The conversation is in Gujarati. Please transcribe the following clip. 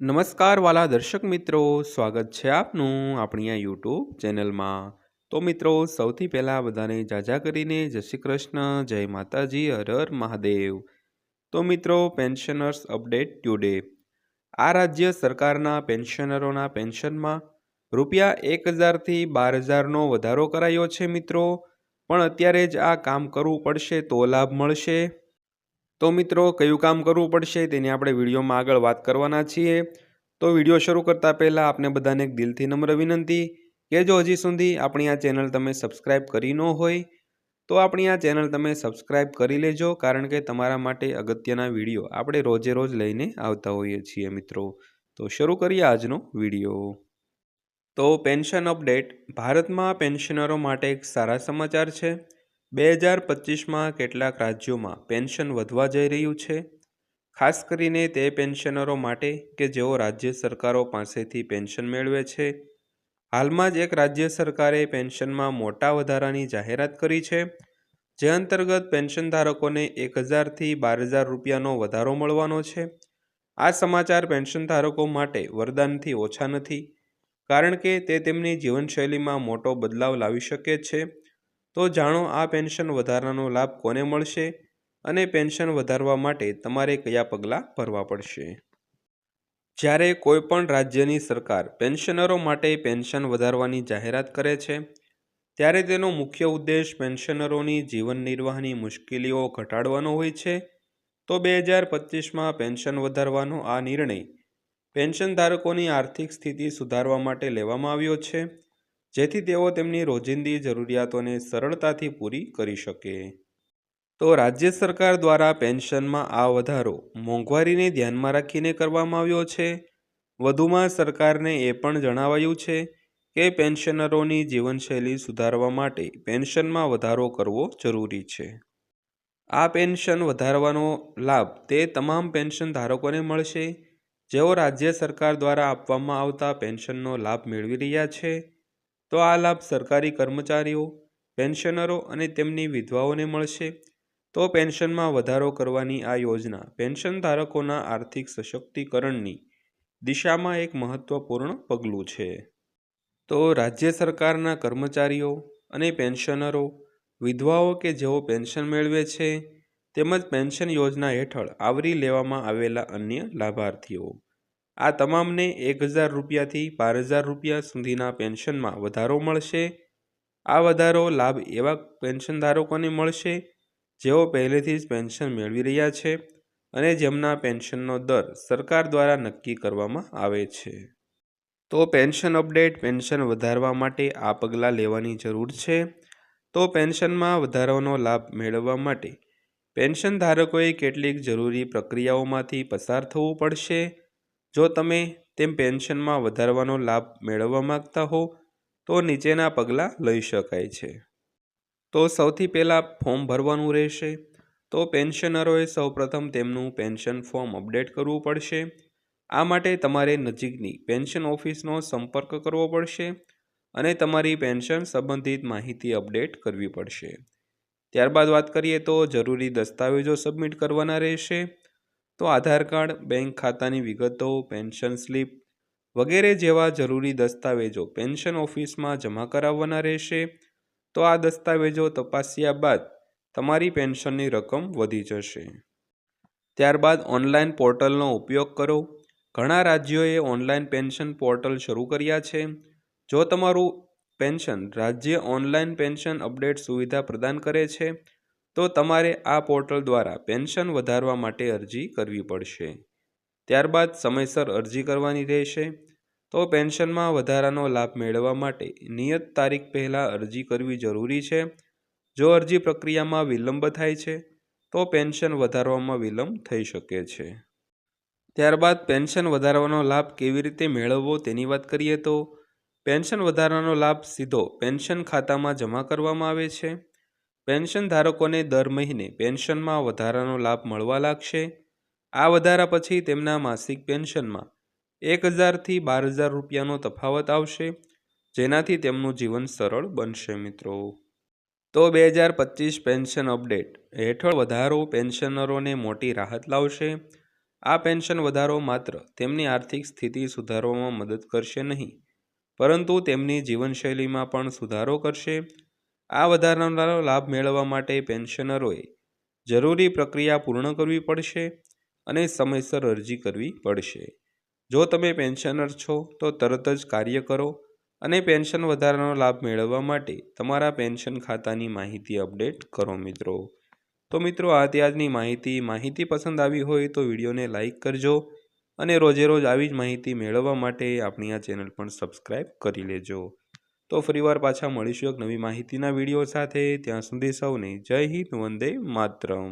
નમસ્કાર વાલા દર્શક મિત્રો, સ્વાગત છે આપનું આપણી આ યુટ્યુબ ચેનલમાં. તો મિત્રો, સૌથી પહેલાં બધાને જાજા કરીને જય શ્રી કૃષ્ણ, જય માતાજી, હર હર મહાદેવ. તો મિત્રો, પેન્શનર્સ અપડેટ ટુડે. આ રાજ્ય સરકારના પેન્શનરોના પેન્શનમાં રૂપિયા 1000થી 12000નો વધારો કરાયો છે મિત્રો. પણ અત્યારે જ આ કામ કરવું પડશે તો લાભ મળશે. તો મિત્રો, કયું કામ કરવું પડશે તેની આપણે વિડીયોમાં આગળ વાત કરવાના છીએ. તો વિડીયો શરૂ કરતાં પહેલાં આપને બધાને એક દિલથી નમ્ર વિનંતી કે જો હજી સુધી આપણી આ ચેનલ તમે સબસ્ક્રાઈબ કરી ન હોય તો આપણી આ ચેનલ તમે સબસ્ક્રાઈબ કરી લેજો, કારણ કે તમારા માટે અગત્યના વિડીયો આપણે રોજે રોજ લઈને આવતા હોઈએ છીએ મિત્રો. તો શરૂ કરીએ આજનો વિડીયો. તો પેન્શન અપડેટ. ભારતમાં પેન્શનરો માટે એક સારા સમાચાર છે. 2025માં કેટલાક રાજ્યોમાં પેન્શન વધવા જઈ રહ્યું છે, ખાસ કરીને તે પેન્શનરો માટે કે જેઓ રાજ્ય સરકારો પાસેથી પેન્શન મેળવે છે. હાલમાં જ એક રાજ્ય સરકારે પેન્શનમાં મોટા વધારાની જાહેરાત કરી છે, જે અંતર્ગત પેન્શન ધારકોને 1000થી 12000 રૂપિયાનો વધારો મળવાનો છે. આ સમાચાર પેન્શન ધારકો માટે વરદાનથી ઓછા નથી, કારણ કે તે તેમની જીવનશૈલીમાં મોટો બદલાવ લાવી શકે છે. તો જાણો આ પેન્શન વધારાનો લાભ કોને મળશે અને પેન્શન વધારવા માટે તમારે કયા પગલાં ભરવા પડશે. જ્યારે કોઈપણ રાજ્યની સરકાર પેન્શનરો માટે પેન્શન વધારવાની જાહેરાત કરે છે, ત્યારે તેનો મુખ્ય ઉદ્દેશ પેન્શનરોની જીવન નિર્વાહની મુશ્કેલીઓ ઘટાડવાનો હોય છે. તો 2025માં પેન્શન વધારવાનો આ નિર્ણય પેન્શન ધારકોની આર્થિક સ્થિતિ સુધારવા માટે લેવામાં આવ્યો છે, જેથી તેઓ તેમની રોજિંદી જરૂરિયાતોને સરળતાથી પૂરી કરી શકે. તો રાજ્ય સરકાર દ્વારા પેન્શનમાં આ વધારો મોંઘવારીને ધ્યાનમાં રાખીને કરવામાં આવ્યો છે. વધુમાં સરકારને એ પણ જણાવાયું છે કે પેન્શનરોની જીવનશૈલી સુધારવા માટે પેન્શનમાં વધારો કરવો જરૂરી છે. આ પેન્શન વધારવાનો લાભ તે તમામ પેન્શન ધારકોને મળશે જેઓ રાજ્ય સરકાર દ્વારા આપવામાં આવતા પેન્શનનો લાભ મેળવી રહ્યા છે. તો આ લાભ સરકારી કર્મચારીઓ, પેન્શનરો અને તેમની વિધવાઓને મળશે. તો પેન્શનમાં વધારો કરવાની આ યોજના પેન્શન ધારકોના આર્થિક સશક્તિકરણની દિશામાં એક મહત્વપૂર્ણ પગલું છે. તો રાજ્ય સરકારના કર્મચારીઓ અને પેન્શનરો, વિધવાઓ કે જેઓ પેન્શન મેળવે છે, તેમજ પેન્શન યોજના હેઠળ આવરી લેવામાં આવેલા અન્ય લાભાર્થીઓ, આ તમામને 1000 રૂપિયાથી 12000 રૂપિયા સુધીના પેન્શનમાં વધારો મળશે. આ વધારો લાભ એવા પેન્શન ધારકોને મળશે જેઓ પહેલેથી જ પેન્શન મેળવી રહ્યા છે અને જેમના પેન્શનનો દર સરકાર દ્વારા નક્કી કરવામાં આવે છે. તો પેન્શન અપડેટ. પેન્શન વધારવા માટે આ પગલાં લેવાની જરૂર છે. તો પેન્શનમાં વધારાનો લાભ મેળવવા માટે પેન્શન ધારકોએ કેટલીક જરૂરી પ્રક્રિયાઓમાંથી પસાર થવું પડશે. જો તમે તેમ પેન્શનમાં વધારવાનો લાભ મેળવવા માંગતા હો તો નીચેના પગલાં લઈ શકાય છે. તો સૌથી પહેલાં ફોર્મ ભરવાનું રહેશે. તો પેન્શનરોએ સૌપ્રથમ તેમનું પેન્શન ફોર્મ અપડેટ કરવું પડશે. આ માટે તમારે નજીકની પેન્શન ઓફિસનો સંપર્ક કરવો પડશે અને તમારી પેન્શન સંબંધિત માહિતી અપડેટ કરવી પડશે. ત્યારબાદ વાત કરીએ તો જરૂરી દસ્તાવેજો સબમિટ કરવાના રહેશે. તો આધાર કાર્ડ, બેંક ખાતાની વિગતો, પેન્શન સ્લીપ વગેરે જેવા જરૂરી દસ્તાવેજો પેન્શન ઓફિસમાં જમા કરાવવાના રહેશે. તો આ દસ્તાવેજો તપાસ્યા બાદ તમારી પેન્શનની રકમ વધી જશે. ત્યારબાદ ઓનલાઈન પોર્ટલનો ઉપયોગ કરો. ઘણા રાજ્યોએ ઓનલાઈન પેન્શન પોર્ટલ શરૂ કર્યા છે. જો તમારું પેન્શન રાજ્ય ઓનલાઈન પેન્શન અપડેટ સુવિધા પ્રદાન કરે છે, તો તમારે આ પોર્ટલ દ્વારા પેન્શન વધારવા માટે અરજી કરવી પડશે. ત્યારબાદ સમયસર અરજી કરવાની રહેશે. તો પેન્શનમાં વધારાનો લાભ મેળવવા માટે નિયત તારીખ પહેલાં અરજી કરવી જરૂરી છે. જો અરજી પ્રક્રિયામાં વિલંબ થાય છે તો પેન્શન વધારવામાં વિલંબ થઈ શકે છે. ત્યારબાદ પેન્શન વધારવાનો લાભ કેવી રીતે મેળવવો તેની વાત કરીએ તો પેન્શન વધારવાનો લાભ સીધો પેન્શન ખાતામાં જમા કરવામાં આવે છે. પેન્શન ધારકોને દર મહિને પેન્શનમાં વધારાનો લાભ મળવા લાગશે. આ વધારા પછી તેમના માસિક પેન્શનમાં 1000થી 12000 રૂપિયાનો તફાવત આવશે, જેનાથી તેમનું જીવન સરળ બનશે મિત્રો. તો 2025 પેન્શન અપડેટ હેઠળ વધારો પેન્શનરોને મોટી રાહત લાવશે. આ પેન્શન વધારો માત્ર તેમની આર્થિક સ્થિતિ સુધારવામાં મદદ કરશે નહીં, પરંતુ તેમની જીવનશૈલીમાં પણ સુધારો કરશે. આ વધારાનો લાભ મેળવવા માટે પેન્શનરોએ જરૂરી પ્રક્રિયા પૂર્ણ કરવી પડશે અને સમયસર અરજી કરવી પડશે. જો તમે પેન્શનર છો તો તરત જ કાર્ય કરો અને પેન્શન વધારાનો લાભ મેળવવા માટે તમારા પેન્શન ખાતાની માહિતી અપડેટ કરો મિત્રો. તો મિત્રો આ આજની માહિતી પસંદ આવી હોય તો વિડીયોને લાઈક કરજો અને રોજે રોજ આવી જ માહિતી મેળવવા માટે આપણી આ ચેનલ પણ સબસ્ક્રાઈબ કરી લેજો. તો ફરીવાર પાછા મળીશું એક નવી માહિતીના વિડીયો સાથે. ત્યાં સુધી સૌને જય હિન્દ, વંદે માતરમ.